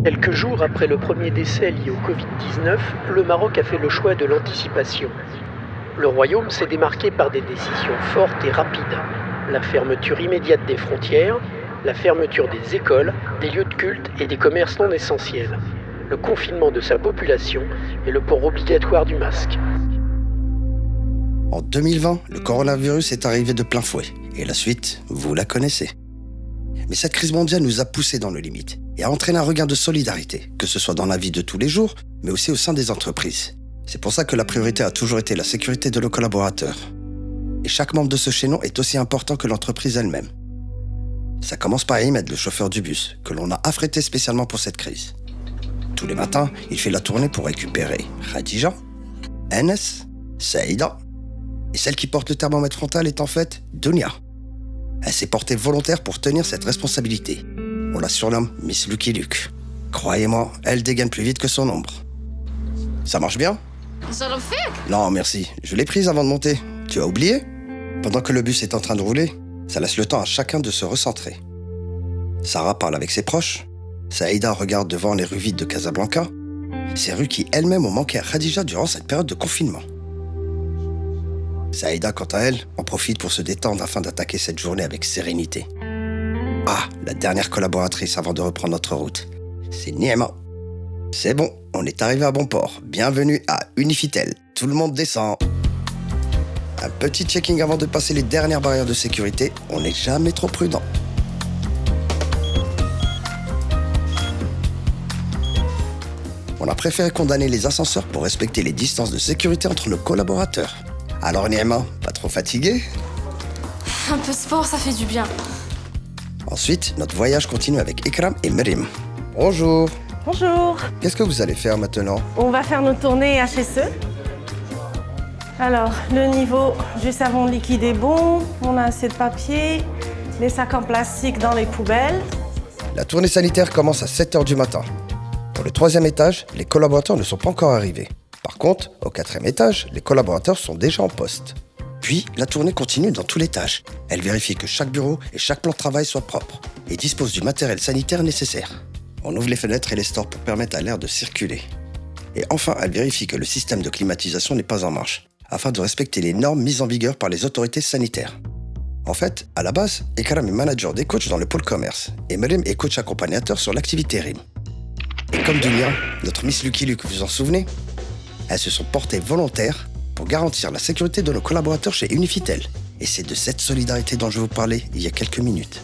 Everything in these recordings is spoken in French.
Quelques jours après le premier décès lié au Covid-19, le Maroc a fait le choix de l'anticipation. Le royaume s'est démarqué par des décisions fortes et rapides. La fermeture immédiate des frontières, la fermeture des écoles, des lieux de culte et des commerces non essentiels, le confinement de sa population et le port obligatoire du masque. En 2020, le coronavirus est arrivé de plein fouet. Et la suite, vous la connaissez. Mais cette crise mondiale nous a poussés dans nos limites et a entraîné un regain de solidarité, que ce soit dans la vie de tous les jours, mais aussi au sein des entreprises. C'est pour ça que la priorité a toujours été la sécurité de nos collaborateurs. Et chaque membre de ce chaînon est aussi important que l'entreprise elle-même. Ça commence par Ahmed, le chauffeur du bus, que l'on a affrété spécialement pour cette crise. Tous les matins, il fait la tournée pour récupérer Khadija, Enes, Saïda, et celle qui porte le thermomètre frontal est en fait Dunia. Elle s'est portée volontaire pour tenir cette responsabilité. On la surnomme Miss Lucky Luke. Croyez-moi, elle dégaine plus vite que son ombre. Ça marche bien ? Non, merci. Je l'ai prise avant de monter. Tu as oublié ? Pendant que le bus est en train de rouler, ça laisse le temps à chacun de se recentrer. Sarah parle avec ses proches. Saïda regarde devant les rues vides de Casablanca. Ces rues qui elles-mêmes ont manqué à Khadija durant cette période de confinement. Saïda, quant à elle, en profite pour se détendre afin d'attaquer cette journée avec sérénité. Ah, la dernière collaboratrice avant de reprendre notre route. C'est Niema. C'est bon, on est arrivé à bon port. Bienvenue à Unifitel. Tout le monde descend. Un petit checking avant de passer les dernières barrières de sécurité. On n'est jamais trop prudent. On a préféré condamner les ascenseurs pour respecter les distances de sécurité entre nos collaborateurs. Alors Niema, pas trop fatigué ? Un peu de sport, ça fait du bien. Ensuite, notre voyage continue avec Ikram et Merim. Bonjour. Bonjour. Qu'est-ce que vous allez faire maintenant ? On va faire nos tournées HSE. Alors, le niveau juste avant le liquide est bon. On a assez de papier, les sacs en plastique dans les poubelles. La tournée sanitaire commence à 7h du matin. Pour le 3e étage, les collaborateurs ne sont pas encore arrivés. Par contre, au 4e étage, les collaborateurs sont déjà en poste. Puis, la tournée continue dans tout l'étage. Elle vérifie que chaque bureau et chaque plan de travail soient propres et dispose du matériel sanitaire nécessaire. On ouvre les fenêtres et les stores pour permettre à l'air de circuler. Et enfin, elle vérifie que le système de climatisation n'est pas en marche, afin de respecter les normes mises en vigueur par les autorités sanitaires. En fait, à la base, Ikram est manager des coachs dans le pôle commerce et Merim est coach accompagnateur sur l'activité RIM. Et comme Dunia, notre Miss Lucky Luke, vous en souvenez ? Elles se sont portées volontaires pour garantir la sécurité de nos collaborateurs chez Unifitel. Et c'est de cette solidarité dont je vous parlais il y a quelques minutes.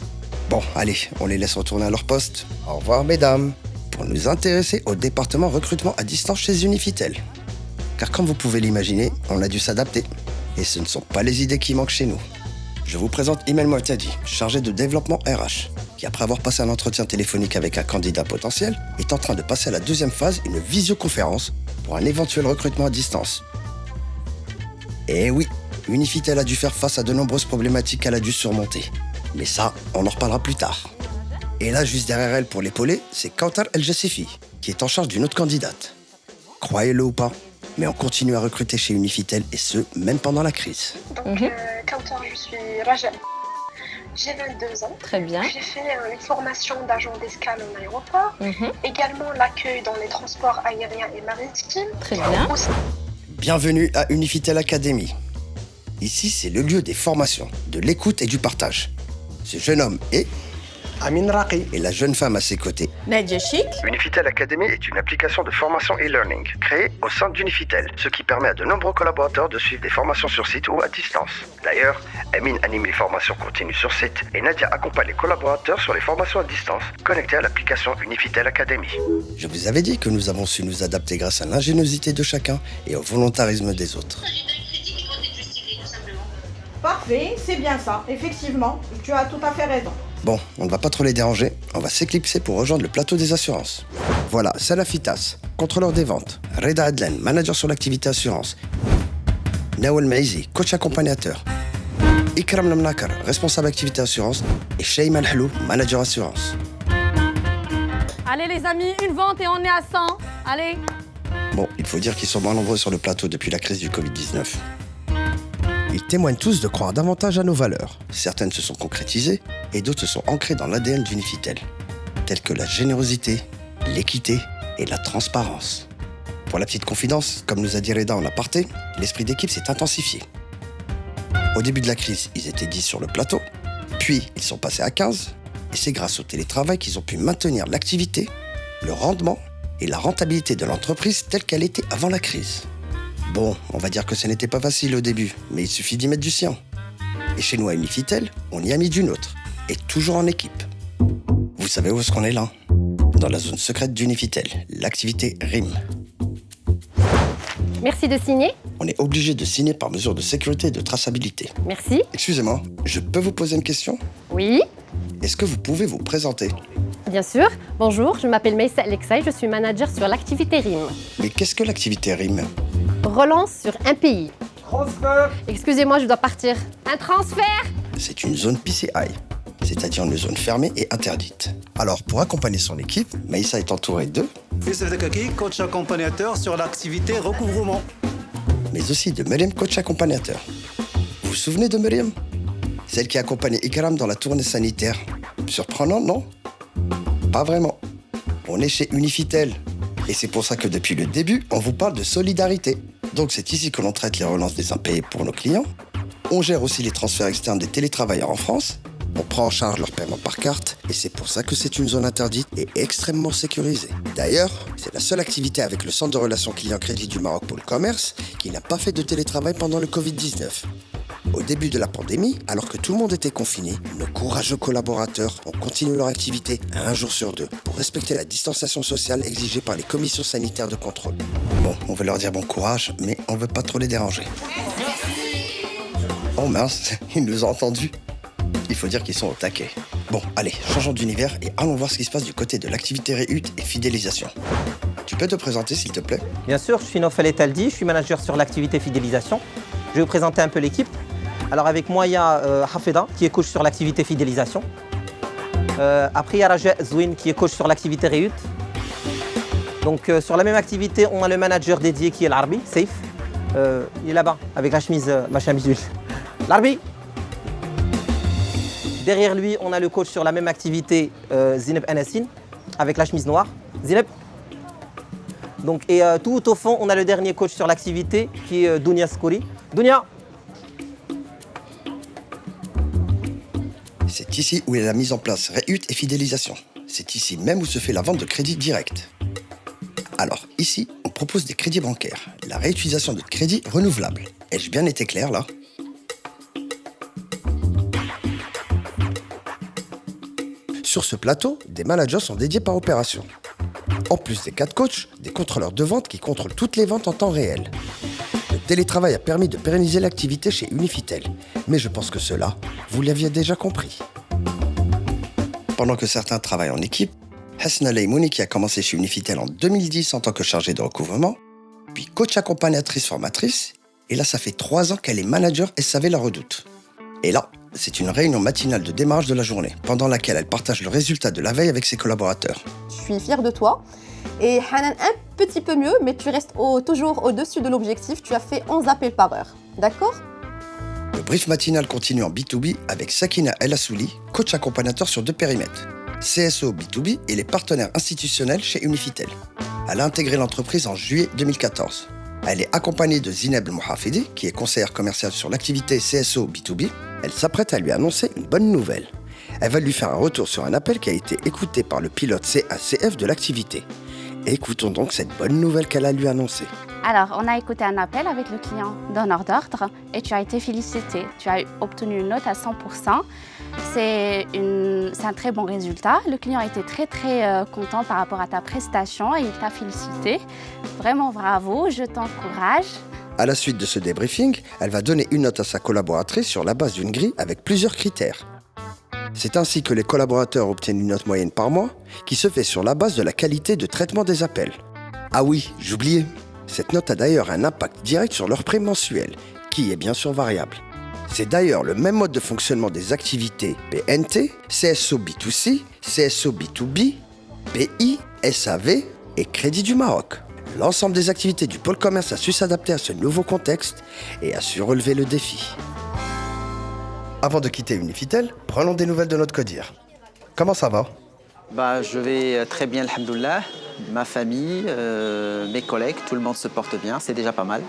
Bon, allez, on les laisse retourner à leur poste. Au revoir, mesdames. Pour nous intéresser au département recrutement à distance chez Unifitel. Car comme vous pouvez l'imaginer, on a dû s'adapter. Et ce ne sont pas les idées qui manquent chez nous. Je vous présente Imen Moatadi, chargé de développement RH, qui après avoir passé un entretien téléphonique avec un candidat potentiel, est en train de passer à la 2e phase, une visioconférence, pour un éventuel recrutement à distance. Et oui, Unifitel a dû faire face à de nombreuses problématiques qu'elle a dû surmonter. Mais ça, on en reparlera plus tard. Et là, juste derrière elle pour l'épauler, c'est Kautar El Jassifi, qui est en charge d'une autre candidate. Croyez-le ou pas, mais on continue à recruter chez Unifitel, et ce, même pendant la crise. Donc, Kautar, je suis Raja. J'ai 22 ans. Très bien. J'ai fait une formation d'agent d'escale en aéroport. Également l'accueil dans les transports aériens et maritimes. Très bien. Bienvenue à Unifitel Academy. Ici, c'est le lieu des formations, de l'écoute et du partage. Ce jeune homme est Amin Raqi et la jeune femme à ses côtés. Nadia Chic. Unifitel Academy est une application de formation e-learning créée au sein d'Unifitel, ce qui permet à de nombreux collaborateurs de suivre des formations sur site ou à distance. D'ailleurs, Amin anime les formations continues sur site et Nadia accompagne les collaborateurs sur les formations à distance connectées à l'application Unifitel Academy. Je vous avais dit que nous avons su nous adapter grâce à l'ingéniosité de chacun et au volontarisme des autres. Parfait, c'est bien ça. Effectivement, tu as tout à fait raison. Bon, on ne va pas trop les déranger, on va s'éclipser pour rejoindre le plateau des assurances. Voilà, Salah Fitas, contrôleur des ventes, Reda Adlen, manager sur l'activité assurance, Nawel Maizi, coach accompagnateur, Ikram Lamnakar, responsable activité assurance, et Sheyman Halou, manager assurance. Allez les amis, une vente et on est à 100. Allez. Bon, il faut dire qu'ils sont moins nombreux sur le plateau depuis la crise du Covid-19. Ils témoignent tous de croire davantage à nos valeurs. Certaines se sont concrétisées et d'autres se sont ancrées dans l'ADN d'Unifitel, telles que la générosité, l'équité et la transparence. Pour la petite confidence, comme nous a dit Reda en aparté, l'esprit d'équipe s'est intensifié. Au début de la crise, ils étaient 10 sur le plateau, puis ils sont passés à 15, et c'est grâce au télétravail qu'ils ont pu maintenir l'activité, le rendement et la rentabilité de l'entreprise telle qu'elle était avant la crise. Bon, on va dire que ce n'était pas facile au début, mais il suffit d'y mettre du sien. Et chez nous à Unifitel, on y a mis du nôtre, et toujours en équipe. Vous savez où est-ce qu'on est là ? Dans la zone secrète d'Unifitel, l'activité RIM. Merci de signer. On est obligé de signer par mesure de sécurité et de traçabilité. Merci. Excusez-moi, je peux vous poser une question ? Oui, Est-ce que vous pouvez vous présenter ? bien sûr. Bonjour, je m'appelle Meissa Alexaï, je suis manager sur l'activité RIM. Mais qu'est-ce que l'activité RIM ? Relance sur un pays. Transfert. Excusez-moi, je dois partir. Un transfert. C'est une zone PCI, c'est-à-dire une zone fermée et interdite. Alors, pour accompagner son équipe, Maïssa est entourée de... Youssef Dekaki, coach accompagnateur sur l'activité recouvrement. mais aussi de Myriam, coach accompagnateur. Vous vous souvenez de Myriam ? Celle qui accompagnait Ikram dans la tournée sanitaire. Surprenant, non ? Pas vraiment. On est chez Unifitel. Et c'est pour ça que depuis le début, on vous parle de solidarité. Donc c'est ici que l'on traite les relances des impayés pour nos clients. On gère aussi les transferts externes des télétravailleurs en France. On prend en charge leur paiement par carte. Et c'est pour ça que c'est une zone interdite et extrêmement sécurisée. D'ailleurs, c'est la seule activité avec le centre de relations clients-crédit du Maroc pour le commerce qui n'a pas fait de télétravail pendant le Covid-19. Au début de la pandémie, alors que tout le monde était confiné, nos courageux collaborateurs ont continué leur activité un jour sur deux pour respecter la distanciation sociale exigée par les commissions sanitaires de contrôle. Bon, on veut leur dire bon courage, mais on veut pas trop les déranger. Oh mince, ils nous ont entendus. Il faut dire qu'ils sont au taquet. Bon, allez, changeons d'univers et allons voir ce qui se passe du côté de l'activité réhut et fidélisation. Tu peux te présenter, s'il te plaît ? Bien sûr, je suis Nofel Etaldi, je suis manager sur l'activité fidélisation. Je vais vous présenter un peu l'équipe. Alors avec moi, il y a Hafeda, qui est coach sur l'activité fidélisation. Après, il y a Raja Zouine, qui est coach sur l'activité réhut. Donc sur la même activité, on a le manager dédié qui est l'Arbi, Safe. Il est là-bas, avec la chemise, ma chemise d'huile. L'Arbi. Derrière lui, on a le coach sur la même activité, Zineb Anassine, avec la chemise noire. Zineb. Donc, et tout au fond, on a le dernier coach sur l'activité, qui est Dounia Skouri. Dounia. C'est ici où est la mise en place réhut et fidélisation. C'est ici même où se fait la vente de crédits directs. Alors, ici, on propose des crédits bancaires, la réutilisation de crédits renouvelables. Ai-je bien été clair, là ? Sur ce plateau, des managers sont dédiés par opération. En plus des 4 coachs, des contrôleurs de vente qui contrôlent toutes les ventes en temps réel. Le télétravail a permis de pérenniser l'activité chez Unifitel, mais je pense que cela, vous l'aviez déjà compris. Pendant que certains travaillent en équipe, Hasna Leimouni qui a commencé chez Unifitel en 2010 en tant que chargée de recouvrement, puis coach accompagnatrice formatrice, et là ça fait 3 ans qu'elle est manager SAV La Redoute. Et là, c'est une réunion matinale de démarrage de la journée, pendant laquelle elle partage le résultat de la veille avec ses collaborateurs. Je suis fière de toi. Et Hanan, un petit peu mieux, mais tu restes toujours au-dessus de l'objectif. Tu as fait 11 appels par heure. D'accord ? Le brief matinal continue en B2B avec Sakina El Assouli, coach accompagnateur sur 2 périmètres. CSO B2B et les partenaires institutionnels chez Unifitel. Elle a intégré l'entreprise en juillet 2014. Elle est accompagnée de Zineb Mohafidi, qui est conseillère commerciale sur l'activité CSO B2B. Elle s'apprête à lui annoncer une bonne nouvelle. Elle va lui faire un retour sur un appel qui a été écouté par le pilote CACF de l'activité. Écoutons donc cette bonne nouvelle qu'elle a lui annoncée. Alors, on a écouté un appel avec le client donneur d'ordre et tu as été félicité. Tu as obtenu une note à 100%. C'est un très bon résultat. Le client a été très content par rapport à ta prestation et il t'a félicité. Vraiment bravo, je t'encourage. À la suite de ce débriefing, elle va donner une note à sa collaboratrice sur la base d'une grille avec plusieurs critères. C'est ainsi que les collaborateurs obtiennent une note moyenne par mois qui se fait sur la base de la qualité de traitement des appels. Ah oui, j'oubliais. Cette note a d'ailleurs un impact direct sur leur prix mensuel, qui est bien sûr variable. C'est d'ailleurs le même mode de fonctionnement des activités PNT, CSO B2C, CSO B2B, PI, SAV et Crédit du Maroc. L'ensemble des activités du pôle commerce a su s'adapter à ce nouveau contexte et a su relever le défi. Avant de quitter Unifitel, prenons des nouvelles de notre codir. Comment ça va ? Je vais très bien, alhamdoulilah. Ma famille, mes collègues, tout le monde se porte bien, c'est déjà pas mal.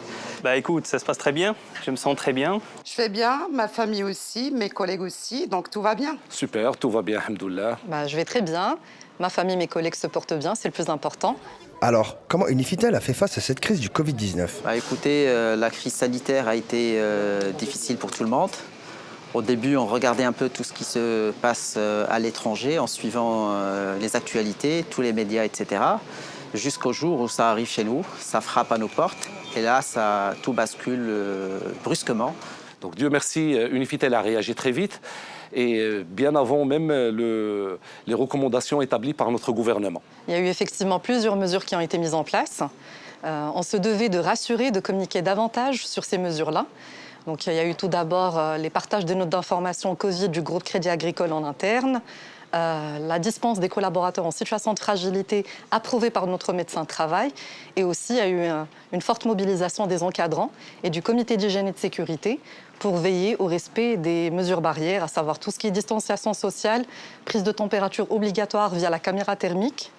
Écoute, ça se passe très bien, je me sens très bien. Je fais bien, ma famille aussi, mes collègues aussi, donc tout va bien. Super, tout va bien, alhamdoulilah. Je vais très bien, ma famille, mes collègues se portent bien, c'est le plus important. Alors, comment Unifitel a fait face à cette crise du Covid-19 Écoutez, la crise sanitaire a été difficile pour tout le monde. Au début, on regardait un peu tout ce qui se passe à l'étranger en suivant les actualités, tous les médias, etc. Jusqu'au jour où ça arrive chez nous, ça frappe à nos portes. Et là, tout bascule brusquement. Donc Dieu merci, Unifitel a réagi très vite. Et bien avant même les recommandations établies par notre gouvernement. Il y a eu effectivement plusieurs mesures qui ont été mises en place. On se devait de rassurer, de communiquer davantage sur ces mesures-là. Donc, il y a eu tout d'abord les partages de notes d'information Covid du groupe Crédit Agricole en interne, la dispense des collaborateurs en situation de fragilité approuvée par notre médecin de travail, et aussi il y a eu une forte mobilisation des encadrants et du comité d'hygiène et de sécurité pour veiller au respect des mesures barrières, à savoir tout ce qui est distanciation sociale, prise de température obligatoire via la caméra thermique,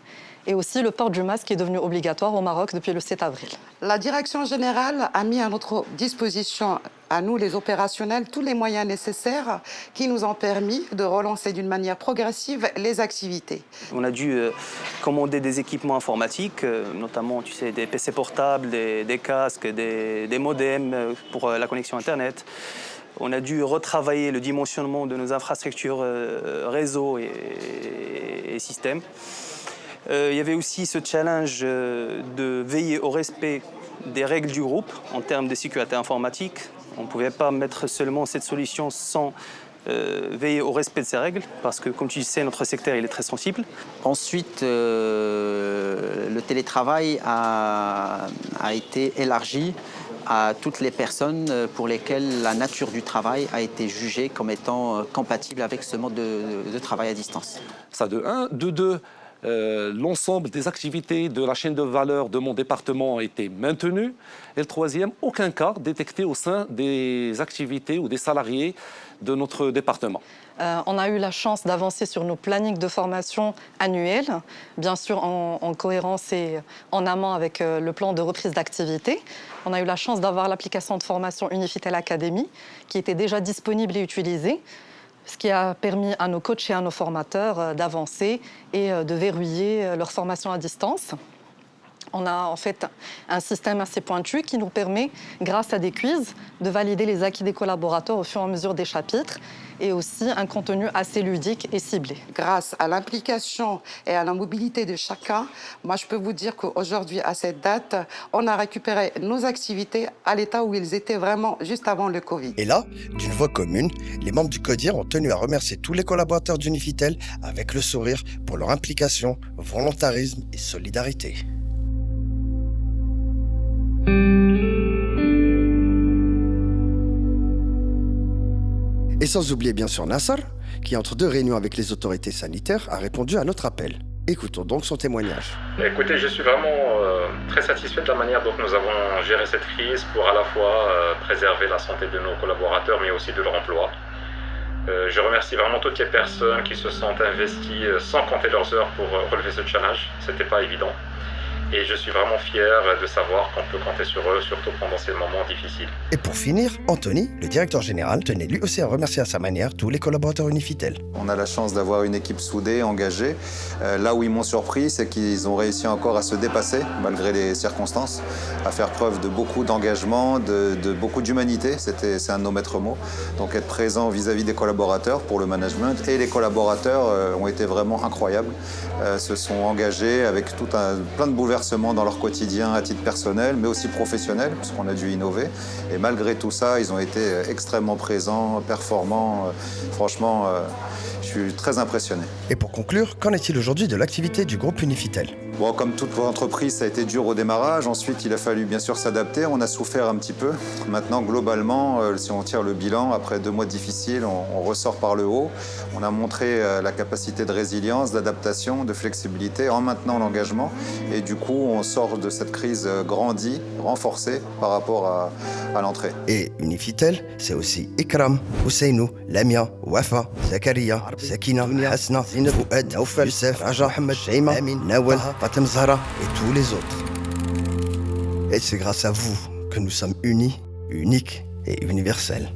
et aussi le port du masque qui est devenu obligatoire au Maroc depuis le 7 avril. La direction générale a mis à notre disposition, à nous les opérationnels, tous les moyens nécessaires qui nous ont permis de relancer d'une manière progressive les activités. On a dû commander des équipements informatiques, notamment des PC portables, des casques, des modems pour la connexion Internet. On a dû retravailler le dimensionnement de nos infrastructures réseau et systèmes. Il y avait aussi ce challenge de veiller au respect des règles du groupe en termes de sécurité informatique. On ne pouvait pas mettre seulement cette solution sans veiller au respect de ces règles, parce que, comme tu sais, notre secteur il est très sensible. Ensuite, le télétravail a été élargi à toutes les personnes pour lesquelles la nature du travail a été jugée comme étant compatible avec ce mode de travail à distance. Ça de un. De deux, l'ensemble des activités de la chaîne de valeur de mon département a été maintenu. Et le troisième, aucun cas détecté au sein des activités ou des salariés de notre département. On a eu la chance d'avancer sur nos plannings de formation annuels, bien sûr en cohérence et en amont avec le plan de reprise d'activité. On a eu la chance d'avoir l'application de formation Unifitel Academy qui était déjà disponible et utilisée, ce qui a permis à nos coachs et à nos formateurs d'avancer et de verrouiller leur formation à distance. On a en fait un système assez pointu qui nous permet, grâce à des quiz, de valider les acquis des collaborateurs au fur et à mesure des chapitres et aussi un contenu assez ludique et ciblé. Grâce à l'implication et à la mobilité de chacun, moi je peux vous dire qu'aujourd'hui, à cette date, on a récupéré nos activités à l'état où ils étaient vraiment juste avant le Covid. Et là, d'une voix commune, les membres du CODIR ont tenu à remercier tous les collaborateurs d'Unifitel avec le sourire pour leur implication, volontarisme et solidarité. Et sans oublier bien sûr Nassar, qui entre deux réunions avec les autorités sanitaires a répondu à notre appel. Écoutons donc son témoignage. Écoutez, je suis vraiment très satisfait de la manière dont nous avons géré cette crise pour à la fois préserver la santé de nos collaborateurs mais aussi de leur emploi. Je remercie vraiment toutes les personnes qui se sont investies sans compter leurs heures pour relever ce challenge. C'était pas évident. Et je suis vraiment fier de savoir qu'on peut compter sur eux, surtout pendant ces moments difficiles. Et pour finir, Anthony, le directeur général, tenait lui aussi à remercier à sa manière tous les collaborateurs Unifitel. On a la chance d'avoir une équipe soudée, engagée. Là où ils m'ont surpris, c'est qu'ils ont réussi encore à se dépasser, malgré les circonstances, à faire preuve de beaucoup d'engagement, de beaucoup d'humanité. C'est un de nos maîtres mots. Donc être présent vis-à-vis des collaborateurs pour le management. Et les collaborateurs ont été vraiment incroyables, se sont engagés avec plein de bouleversements dans leur quotidien à titre personnel, mais aussi professionnel, puisqu'on a dû innover. Et malgré tout ça, ils ont été extrêmement présents, performants. Franchement, je suis très impressionné. Et pour conclure, qu'en est-il aujourd'hui de l'activité du groupe Unifitel ? Bon, comme toute entreprise, ça a été dur au démarrage. Ensuite, il a fallu bien sûr s'adapter. On a souffert un petit peu. Maintenant, globalement, si on tire le bilan, après 2 mois difficiles, on ressort par le haut. On a montré la capacité de résilience, d'adaptation, de flexibilité en maintenant l'engagement. Et du coup, on sort de cette crise grandie, renforcée par rapport à l'entrée. Et Unifitel, c'est aussi Ikram, Ousseinou, Lamia, Wafa, Zakaria, Sakina, Hasna, Zineb, Fouad, Naoufal, Youssef, Raja, Mohamed, Shaima, Amin, Nawal, Fatem Zahra et tous les autres. Et c'est grâce à vous que nous sommes unis, uniques et universels.